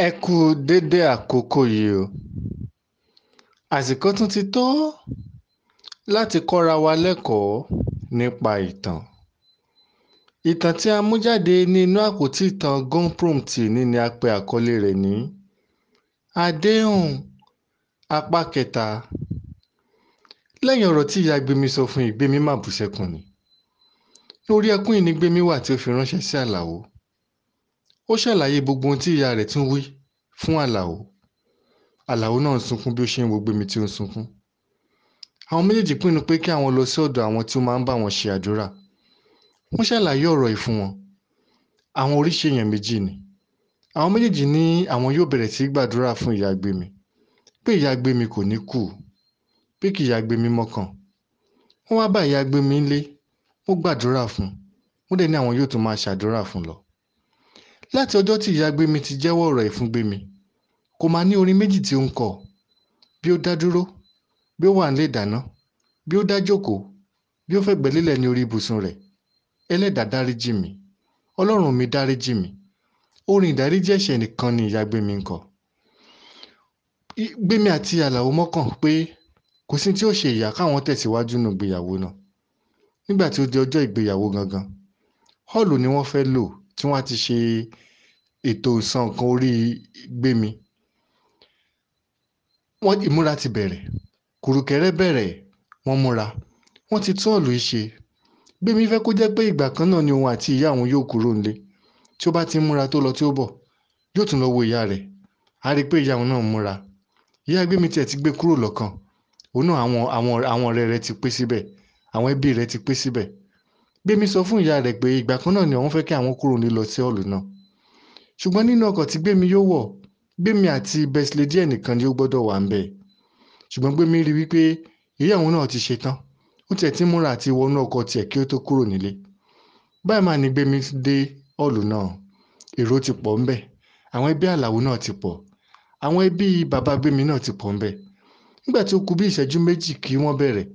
Ẹ kú dédé àkókò yìí o. Àsìkò tún ti tó láti kọ́ra wa lẹ́kọ̀ọ́ nípa ìtàn. Ìtàn tí a mú jáde ní inú àpótí ìtàn Gonprompt ní ni a pe àkọlé rẹ̀ ní Àdéhùn apá kẹta. Lẹ́yìn ọ̀rọ̀ tí ìyá Gbémi sọ fún Gbémi má bú sẹ́kún ni. Lórí ẹkún yìí ni Gbémi wà tí ó fi ránṣẹ́ sí Àlàó. Ó ṣàlàyé gbogbo ohun tí ìyá rẹ̀ tún wí fún Àlàó. Àlàó náà ń sunkún bí ó ṣe ń wo Gbémi tí ó ń sunkún. Àwọn méjèèjì pinnu pé kí àwọn lọ sí ọ̀dọ̀ àwọn tí ó máa ń bá wọn ṣe àdúrà. Wọ́n ṣàlàyé ọ̀rọ̀ yìí fún wọn. Àwọn oríṣi èèyàn méjì ni. Àwọn méjèèjì ní àwọn yóò bẹ̀rẹ̀ sí gbàdúrà fún ìyá Gbémi, pé ìyá Gbémi kò ní kú, pé kí ìyá Gbémi mọ́kàn. Wọ́n wá bá ìyá Gbémi ńlé, wọ́n gbàdúrà fún un, wọ́n dẹ̀ ní àwọn yóò tún máa ṣàdúrà fún un lọ. Láti ọjọ́ tí ìyá Gbémi ti jẹ́wọ́ ọ̀rọ̀ yìí fún Gbémi, kò máa ní orin méjì tí ó ń kọ. Bí ó dá dúró, bí ó wà nílé ìdáná, bí ó dá jókòó, bí ó fẹ̀gbẹ́ lélẹ̀ ní orí ibùsùn rẹ̀. Ẹlẹ́dàá dáríjì mí, Ọlọ́run mi dáríjì mí. Orin ìdáríjì ẹ̀ṣẹ̀ nìkan ni ìyá Gbémi ń kọ. Gbémi àti Àlàó mọ́kàn pé kò sí tí ó ṣe ìyá káwọn tẹ̀síwájú nínú ìgbéyàwó náà. Nígbà tí ó di ọjọ́ ìgbéyàwó gangan, họ́ọ̀lù ni wọ́n fẹ́ lò tí wọ́n á ti ṣe ètò ìsan nǹkan orí Gbémi. Ìmúra ti bẹ̀rẹ̀, kùrùkẹrẹ bẹ̀rẹ̀, wọ́n múra, wọ́n ti tún họ́ọ̀lù yìí ṣe. Gbémi fẹ́ kó jẹ́ pé ìgbà kan náà ni òun àti ìyá òun yóò kúrò nílé. Tí ó bá ti ń múra tó lọ tí ó bọ̀, yóò tún lọ wo ìyá rẹ̀. A rí i pé ìyá òun náà ń múra. Ìyá Gbémi tiẹ̀ ti gbé kúrò lọ́kàn. Òun náà àwọn ọ̀rẹ́ rẹ̀ ti pé síbẹ̀, àwọn ẹbí rẹ̀ ti pé síbẹ̀. Gbémi sọ fún ìyá rẹ̀ pé ìgbà kan náà ni òun fẹ́ kí àwọn kúrò nílé lọ sí họ́ọ̀lù náà. Ṣùgbọ́n nínú ọkọ̀ tí Gbémi yóò wọ̀, Gbémi àti best lady ẹnìkan ni ó gbọ́dọ̀ wà ńbẹ̀. Ṣùgbọ́n Gbémi rí wípé ìyá òun náà ti ṣetán. Ó tiẹ̀ ti múra àti wọnú ọkọ̀ tiẹ̀ kí ó tó kúrò nílé. Báyìí máa ní Gbémi dé họ́ọ̀lù náà. Èrò ti pọ̀ ńbẹ̀. Àwọn ẹbí Àlàó náà ti pọ̀. Àwọn ẹbí bàbá Gbémi náà ti pọ̀ ńbẹ̀. Nígbà tí ó kù bí ìṣẹ́jú méjì kí wọ́n bẹ̀rẹ̀,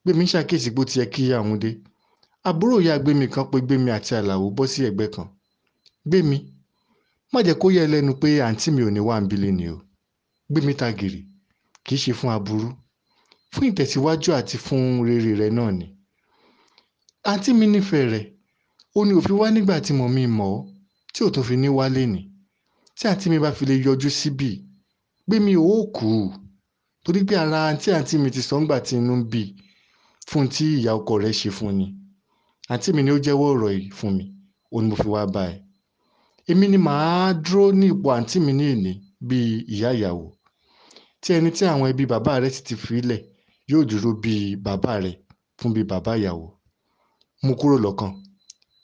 Gbémi ṣàkíyèsí pé ó ti yẹ kí ìyá òun dé. Àbúrò ìyá Gbémi kan pé Gbémi àti Àlàó bọ́ sí ẹ̀gbẹ́ kan. Gbémi, má jẹ́ kó yẹ lẹ́nu pé àǹtí mi ò ní wà níbí lénìí o. Gbémi ta gìrì. Kì í ṣe fún aburú, fún ìtẹ̀síwájú àti fún rere rẹ̀ náà ni. Àǹtí mi nífẹ̀ẹ́ rẹ̀. Ó ní ó fi wá nígbà tí mọ̀mí mọ̀ ọ́, tí ò tún fi ní wá lénìí. Tí àǹtí mi bá fi lè yọjú síbí, Gbémi ò kú. Torí pé ara àǹtí mi ti sọ ńgbà tí inú ń bí fún tí ìyá ọkọ rẹ̀ ṣe fún ni. Àǹtí mi ni ó jẹ́wọ́ ọ̀rọ̀ yìí fún mi. Ó ní mo fi wá bá ẹ. Èmi ni màá dúró ní ipò àǹtí mi ní ìní bí ìyá ìyàwó. Tí ẹni tí àwọn ẹbí bàbá rẹ̀ sì ti fi lẹ̀ yóò dúró bí bàbá rẹ̀ fún bí bàbá ìyàwó. Mú kúrò lọ́kàn.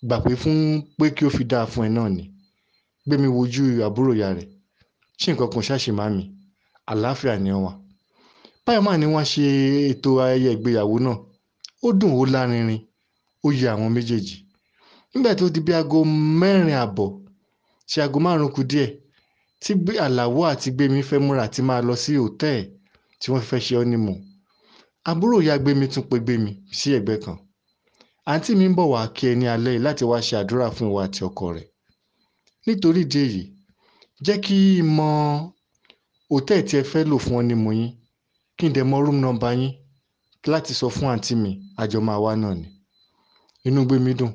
Gbà pé fún pé kí ó fi dáa fún ẹ náà ni. Gbémi wojú àbúrò ìyá rẹ̀. Ṣé nǹkan kan ṣáṣe màmí? Àlàáfíà ni ó wà. Báyìí máa ní wọ́n ṣe ètò ayẹyẹ ìgbéyàwó náà. Ó dùn ó lárinrin. Ó yẹ àwọn méjèèjì. Nígbà tó di bí aago 4:30 sí aago 5 kù díẹ̀, tí Àlàó àti Gbémi fẹ́ múra àti máa lọ sí hòtẹ́ẹ̀lì tí wọ́n fẹ́ ṣe honeymoon. Àbúrò ìyá Gbémi tún pe Gbémi sí ẹ̀gbẹ́ kan. Àǹtí mi ń bọ̀ wá kí ẹ ní alẹ́ yìí láti wá ṣe àdúrà fún ìwọ àti ọkọ rẹ̀. Nítorí ìdí èyí, jẹ́ kí n mọ hòtẹ́ẹ̀lì tí ẹ fẹ́ lò fún honeymoon yín, kí n dẹ̀ mọ room number yín láti sọ fún àǹtí mi àjọ máa wá náà ni. Inú Gbémi dùn.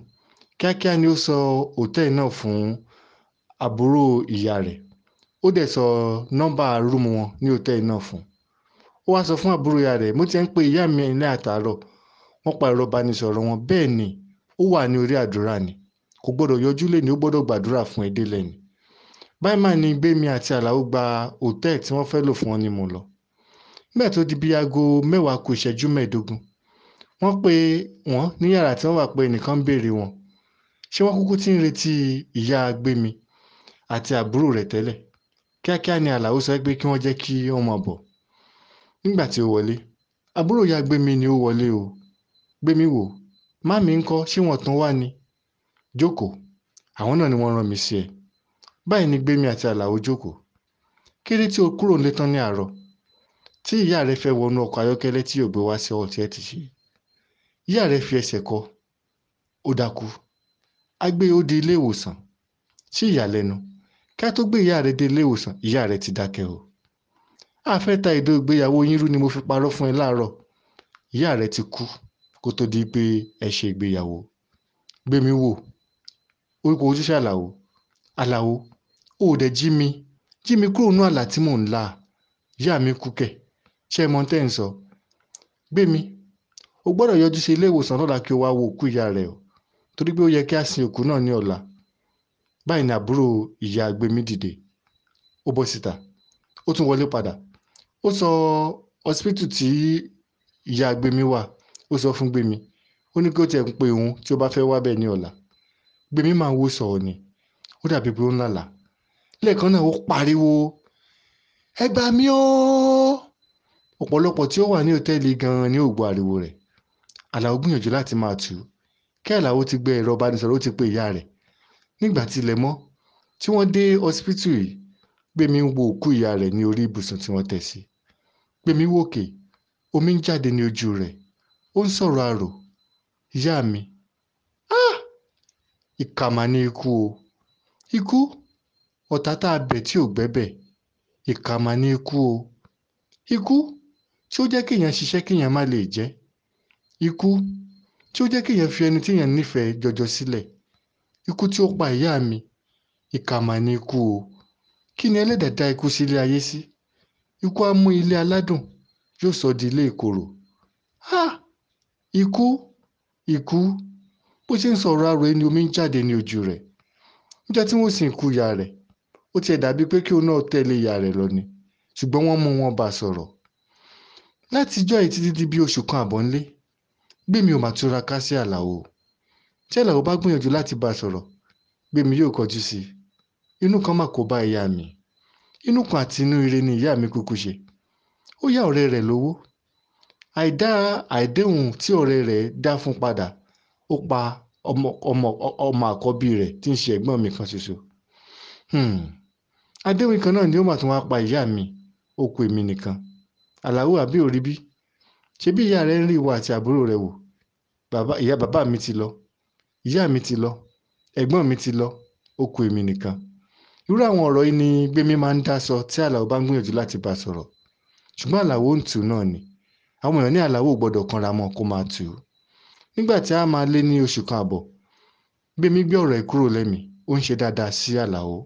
Kíákíá ni ó sọ hòtẹ́ẹ̀lì náà fún àbúrò ìyá rẹ̀. Ó dẹ̀ sọ nọ́mbà rúùmù wọn ní hòtẹ́ẹ̀lì náà fún un. Ó wá sọ fún àbúrò ìyá rẹ̀, mo ti ń pe ìyá mi ní àtàárọ̀. Wọ́n pa ẹ̀rọ ìbánisọ̀rọ̀ wọn. Bẹ́ẹ̀ ni, ó wà ní orí àdúrà ni. Kò gbọdọ̀ yọjú léni, ó gbọdọ̀ gbàdúrà fún ẹ délẹ̀ ni. Báyìí máa ní Gbémi àti Àlàó gba hòtẹ́ẹ̀lì tí wọ́n fẹ́ lò fún honeymoon lọ. Nígbà tó di bí aago 10 kù ìṣẹ́jú 15, wọ́n pe wọ́n ní yàrá tí wọ́n wà pé ẹnìkan ń béèrè wọn. Ṣé wọ́n kúkú ti ń retí ìyá Gbémi àti àbúrò rẹ̀ tẹ́lẹ̀? Kíákíá ni Àlàó sọ pé kí wọ́n jẹ́ kí wọ́n máa bọ̀. Nígbà tí ó wọlé, àbúrò ìyá Gbémi ni ó wọlé o. Gbémi wò, màmí ńkọ́, ṣé wọ́n tán wá ni? Jókòó, àwọn náà ni wọ́n rán mi sí ẹ. Báyìí ni Gbémi àti Àlàó jókòó. Kéré tí o kúrò nílé tán ní àárọ̀, tí ìyá rẹ̀ fẹ́ wọnú ọkọ̀ ayọ́kẹ́lẹ́ tí yóò gbé wá sí ọ̀tí ẹ ti ṣe. Ìyá rẹ̀ fi ẹsẹ̀ kọ, ó dákú. A gbé ó di ilé ìwòsàn. Sí ìyàlẹ́nu, ká tó gbé ìyá rẹ̀ dé ilé ìwòsàn ìyá rẹ̀ ti dákẹ́ o. a fẹ́ ta ìdó ìgbéyàwó yín rú ni mo fi parọ́ fún ẹ láàárọ̀. ìyá rẹ̀ ti kú kó tó di pé ẹ ṣe ìgbéyàwó. Gbémi wò orúkọ ojúṣe Àlàó. Àlàó ó dẹ̀ jí mi kúrò nínú àlá tí mò ń lá. ìyá mi kú kẹ̀ ṣé ẹ mọ tẹ́ ń sọ. Gbémi o gbọ́dọ̀ yọjú sí ilé ìwòsàn lọ́la kí o wá wo òkú ìyá rẹ̀ o torí pé ó yẹ kí a sin òkú náà ní ọ̀la. Báyìí ni àbúrò ìyá Gbémi dìde ó bọ́ síta ó tún wọlé padà ó sọ hospital tí ìyá Gbémi wà ó sọ fún Gbémi ó ní kí ó tiẹ̀ ń pe òun tí ó bá fẹ́ wá bẹ́ẹ̀ ní ọ̀la. Gbémi máa ń wò sọ̀rọ̀ ni ó dàbí pé ó ń lálàá. Lẹ́ẹ̀kan náà ó pariwo ẹ gbà mí o. ọ̀pọ̀lọpọ̀ tí ó wà ní hòtẹ́ẹ̀lì gan-an ni ó gbọ́ ariwo rẹ̀. Àlàó gbìyànjú láti máa tù ú kí Àlàó ti gbé ẹ̀rọ ìbánisọ̀rọ̀ ó ti pe ìyá rẹ̀. Nígbà tí ilẹ̀ mọ́ tí wọ́n dé hospital yìí Gbémi ń wo òkú ìyá rẹ̀ ní orí ibùsùn tí wọ́n tẹ̀ sí. Gbémi wòkè omi ń jáde ní ojú rẹ̀ ó ń sọ̀rọ̀ àrò. ìyá mi ìkà mà ní ikú o. Ikú ọ̀tá tá a bẹ̀ tí ò gbẹ́bẹ̀. ìkà mà ní ikú o. Ikú tí ó jẹ́ kéèyàn ṣiṣẹ́ kéèyàn má lè jẹ́. Ikú tí ó jẹ́ kéèyàn fi ẹni tí èèyàn nífẹ̀ẹ́ jọjọ sílẹ̀. Ikú tí ó pa ìyá mi. ìkà mà ní ikú o. Kí ni ẹlẹ́dàá dá ikú sílé ayé sí? Ikú á mú ilé aládùn yóò sọ di ilé ìkorò. Ikú bó ṣe ń sọ̀rọ̀ àrò ẹni omi ń jáde ní ojú rẹ̀. Níjọ́ tí wọ́n sìnkú ìyá rẹ̀ ó tiẹ̀ dàbí pé kí òun náà tẹ̀lé ìyá rẹ̀ lọ ni ṣùgbọ́n wọ́n mú wọn bá sọ̀rọ̀. Látijọ́ yìí títí di bí oṣù kan àbọ̀ ńlé Gbémi ò mà túraká sí Àlàó. Tí Àlàó bá gbìyànjú láti bá a sọ̀rọ̀ Gbémi yóò kọjú sí i. Inú kan mà kó bá ìyá mi. Inú kan àti inú ire ni ìyá mi kúkú ṣe. Ó yá ọ̀rẹ́ rẹ̀ lówó. Àìdéhùn tí ọ̀rẹ́ rẹ̀ dá fún padà ó pa ọmọ àkọ́bí rẹ̀ tí ń ṣe ẹ̀gbọ́n mi kan ṣoṣo. Àdéhùn kan náà ni ó mà tún wá pa ìyá mi ó kù èmi nìkan. Àlàó àbí òrí bí? Ṣebí ìyá rẹ̀ ń rí ìwọ àti àbúrò rẹ̀ wò. Ìyá bàbá mi ti lọ. Ìyá mi ti lọ. Ẹ̀gbọ́n mi ti lọ. Ó kù èmi nìkan. Irú àwọn ọ̀rọ̀ yìí ni Gbémi máa ń dá sọ tí Àlàó bá ń gbìyànjú láti bá a sọ̀rọ̀. Ṣùgbọ́n Àlàó ń tù ú náà ni. Àwọn èèyàn ní Àlàó ò gbọ́dọ̀ kanra mọ́ kó máa tù ú. Nígbà tí a máa lé ní oṣù kan àbọ̀ Gbémi gbé ọ̀rọ̀ ẹ̀ kúrò lẹ́mìí ó ń ṣe dáadáa sí Àlàó.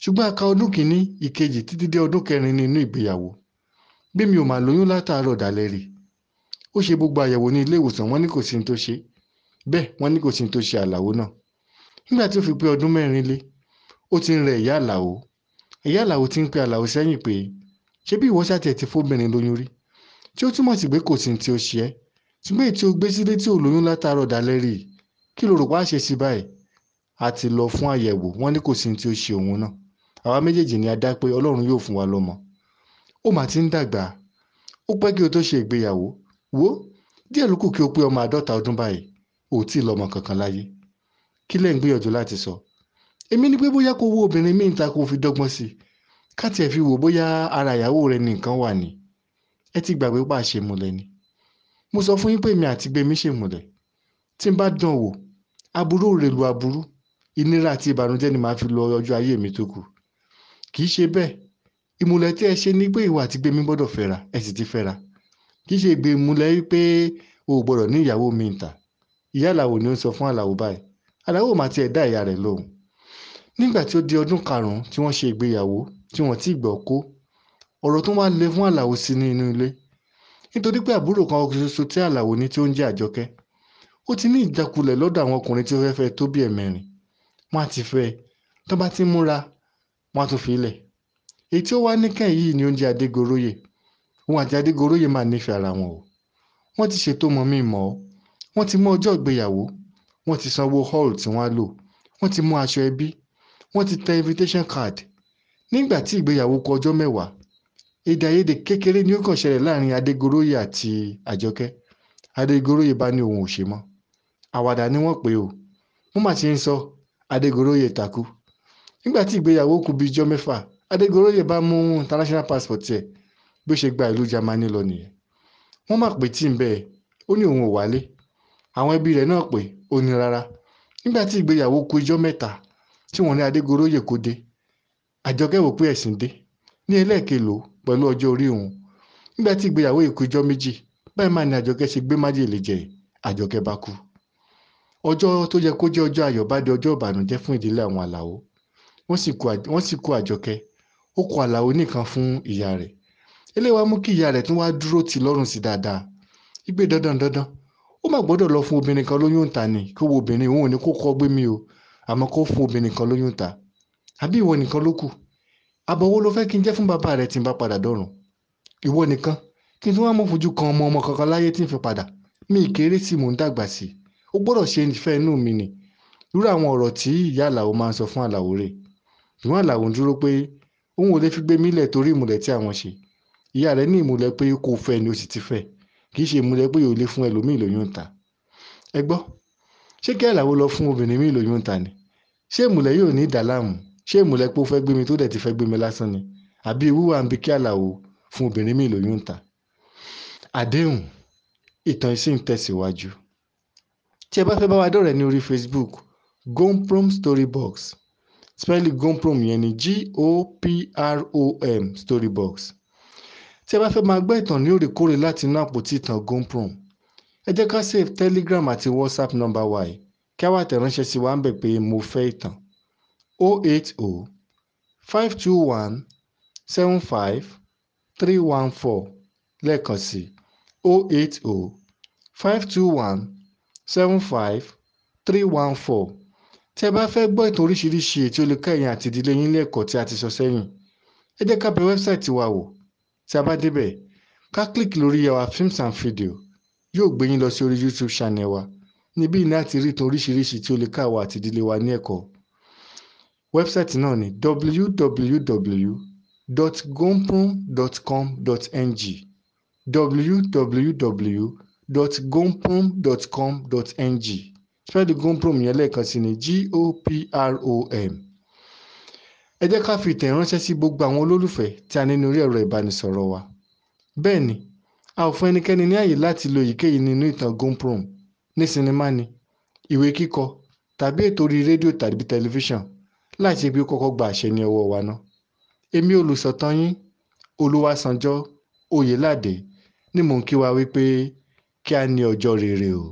Ṣùgbọ́n a ka ọdún kìíní ìkejì títí dé ọdún kẹrin nínú ìgbéyàwó. Gbémi ò máa lóyún látàárọ̀ dálẹ́ rí. Ó ṣe gbogbo àyẹ̀wò ní ilé ìwòsàn wọ́n ní kò sí ní tó ṣe. Bẹ́ẹ̀ wọ́n ní kò sí ní tó ṣe Àlàó náà. Nígbà tí ó fi pé ọdún mẹ́rin lé ó ti ń rẹ ìyá Àlàó. Ìyá Àlàó ti ń pe Àlàó sẹ́yìn pé ṣebí ìwọ ṣáà tiẹ̀ ti fóbìnrin lóyún rí tí ó túmọ̀ sí pé kò sí ní tí ó ṣe ẹ́. Ṣùgbọ́n èyí tí ó gbé sílé tí ò lóyún látàárọ̀ dálẹ́ rí kí ló rò wá ṣe sí báyìí? A ti lọ fún àyẹ̀wò wọ́n ní kò sí ní tí ó ṣe òun náà. Àwa méjèèjì ni a dá pé Ọlọ́run yóò fún wa lọ́mọ. Ó mà ti ń dàgbà. Ó pẹ́ kí o tó ṣe ìgbéyàwó. Wò díẹ̀ ló kù kí o pé ọmọ 50 ọdún báyìí ò tí ì lọ́mọ kankan láyé. Kí lẹ̀ ń gbìyànjú láti sọ? Èmi ní pé bóyá kó wo obìnrin míì ta kó fi dọ́gbọ́n sí i. Ká tiẹ̀ fi wò bóyá ara ìyàwó rẹ̀ ní nǹkan wà ní. Ẹ ti gbàgbé pa àṣemúlẹ̀ ni. Mo sọ fún yín pé èmi àti Gbémi ṣèmúlẹ̀. Tí n bá dán wò aburú ò rè lu aburú. Ìnira àti ìbànújẹ́ ni màá fi lọ ọjọ́ ayé mi tó kù. Kì í ṣe bẹ́ẹ̀. Ìmùlẹ̀ tí ẹ ṣe ni pé ìwọ àti Gbémi gbọ́dọ̀ fẹ́ra ẹ sì ti fẹ́ra. Kì í ṣe ìmùlẹ̀ wípé o ò gbọ́dọ̀ ní ìyàwó mi ìta. Ìyá Àlàó ni ó ń sọ fún Àlàó báyìí. Àlàó mà tiẹ̀ dá ìyá rẹ̀ lóhùn. Nígbà tí ó di ọdún karùn-ún tí wọ́n ṣe ìgbéyàwó tí wọ́n ti gbọ́ kó ọ̀rọ̀ tó wá le fún Àlàó sí ní inú ilé. Nítorí pé àbúrò kan ṣoṣo tí Àlàó ní tí ó ń jẹ́ Àjọkẹ́ ó ti ní ìjákulẹ̀ lọ́dọ̀ àwọn ọkùnrin tí ó fẹ́ fẹ́ tó bí ẹ̀mẹrin. Wọ́n á ti fẹ́ tó bá ti múra wọ́n á tún fi ilẹ̀. Èyí tí ó wá níkẹyìn yìí ni ó ń jẹ́ Adégoróyè. Òun àti Adégoróyè máa nífẹ̀ẹ́ ara wọn o. Wọ́n ti ṣètò mọ̀ mí mọ́ ọ́. Wọ́n ti mú ọjọ́ ìgbéyàwó. Wọ́n ti sanwó hall tí wọ́n á lò. Wọ́n ti mú aṣọ ẹbí. Wọ́n ti tẹ invitation card. Nígbà tí ìgbéyàwó kù ọjọ́ 10 èdè àìyedè kékeré ni ó kàn ṣẹlẹ̀ láàrin Adégoróyè àti Àjọkẹ́. Adégoróyè bá ní òun ò ṣe mọ́. Àwàdà ni wọ́n pè o. Wọ́n mà ti ń sọ Adégoróyè takú. Nígbà tí ìgbéyàwó kù bí ijọ́ 6 Adégoróyè bá mú international passport ẹ̀ bí ó ṣe gba ìlú Germany lọ nìyẹn. Wọ́n mà pè tí ń bẹ́ẹ̀ ó ní òun ò wálé. Àwọn ẹbí rẹ̀ náà pè ó ní rárá. Nígbà tí ìgbéyàwó kù ijọ́ 3 tí wọ́n ní Adégoróyè kó dé Àjọkẹ́ wò pé ẹ̀sìn dé ní ẹlẹ́ẹ̀kelò pẹ̀lú ọjọ́ orí òun. Nígbà tí ìgbéyàwó ìkú ijọ́ méjì báyìí máa ní Àjọkẹ́ ṣe gbé májèlé jẹ. Àjọkẹ́ bá kú. Ọjọ́ tó yẹ kó jẹ́ ọjọ́ ayọ̀ bá di ọjọ́ ìbànújẹ́ fún ìdílé àwọn Àlàó. Wọ́n sì kú Àjọkẹ́. Ó kù Àlàó nìkan fún ìyá rẹ̀. Eléyìí wá mú kí ìyá rẹ̀ tún wá dúró tì lọ́rùn sí dáadáa. Ìgbé dandan ó má gbọ́dọ̀ lọ fún obìnrin kan lóyún ìta ni kó wo obìnrin òun ò ní kó kọ́ gbé mi o àmọ́ kó fún obìnrin kan lóyún ìta. Àbí ìwọ nìkan ló kù? Àbọ̀ wo ló fẹ́ kí n jẹ́ fún bàbá rẹ̀ tí n bá padà dọ̀run? Ìwọ nìkan kí n tún wá mọ̀ fojú kan ọmọ kankan láyé tí n fi padà. Mi kéré sí mò ń dàgbà sí. Ó gbọ́dọ̀ ṣe ìfẹ́ inú mi ni. Irú àwọn ọ̀rọ̀ tí ìyá Àlàó máa ń sọ fún Àlàó rẹ̀. Ìwọ́n Àlàó ń dúró pé òun ò lè fi gbé mílẹ̀ torí ìmùlẹ̀ tí àwọn ṣe. Ìyá rẹ̀ ní ìmùlẹ̀ pé kò fẹ́ ni ó sì ti fẹ́. Kì í ṣe ìmùlẹ̀ pé yóò lè fún ẹlòmíì lóyún ìta. Ẹ gbọ́, ṣé kí Àlàó lọ fún obìnrin míì lóyún ìta ni? Ṣé ìmùlẹ̀ yóò ní ìdàlámù? Ṣé ìmùlẹ̀ pé ó fẹ́ gbé mi tó dẹ̀ ti fẹ́ gbé mi lásán ni? Àbí ewu wà ń bí kí Àlàó fún obìnrin míì lóyún ìta? Àdéhùn, ìtàn ìsìn ń tẹ̀síwájú. Tí ẹ bá fẹ́ bá wa dọ̀rẹ́ ní orí Facebook, Gomprom Storybox. Spelling Gomprom yẹn ni Goprom Storybox. Tí ẹ bá fẹ́ máa gbọ́ ìtàn ní òrèkóòrè láti inú àpótí ìtàn Gomprom, ẹ jẹ́ ká save Telegram àti WhatsApp number wa yìí kí a wá tẹ̀ránṣẹ́ sí wa ń bẹ̀ pé mo fẹ́ ìtàn 080 521 75 314 lẹ́ẹ̀kan sí 080 521 75 314. Tí ẹ bá fẹ́ gbọ́ ìtàn oríṣiríṣi tí ó lè ká ẹ̀yin àti ìdílé yín lẹ́kọ̀ọ́ tí a ti sọ sẹ́yìn, ẹ jẹ́ ká bẹ̀ wẹ́bsáìtì wa wò. Tí a bá débẹ̀, ká click lórí our films and video, yóò gbé yín lọ sí orí YouTube channel wa. Níbí ní láti rí ìtàn oríṣiríṣi tí ó lè ká wa àti ìdílé wa ní ẹ̀kọ́. Wẹ́bsáìtì náà ni www.gomprom.com.ng www.gomprom.com.ng. Spell Gomprom yẹn lẹ́ẹ̀kan sí ni Goprom. Ẹ jẹ́ ká fi ìtàn ránṣẹ́ sí gbogbo àwọn olólùfẹ́ tí a ní ní orí ẹ̀rọ ìbánisọ̀rọ̀ wa. Bẹ́ẹ̀ ni, a ò fún ẹnikẹ́ni ní àyè láti lo èyíkéyìí nínú ìtàn Gomprom ní sinimá ni, ìwé kíkọ tàbí ètò orí rédíò tàbí tẹlifíṣàn láì ṣe pé ó kọ́kọ́ gba àṣẹ ní ọwọ́ wa náà. Èmi olùsọ̀tàn yín, Olúwaṣanjọ́ Oyèládé, ni mò ń kí wa wípé kí a ní ọjọ́ rere o.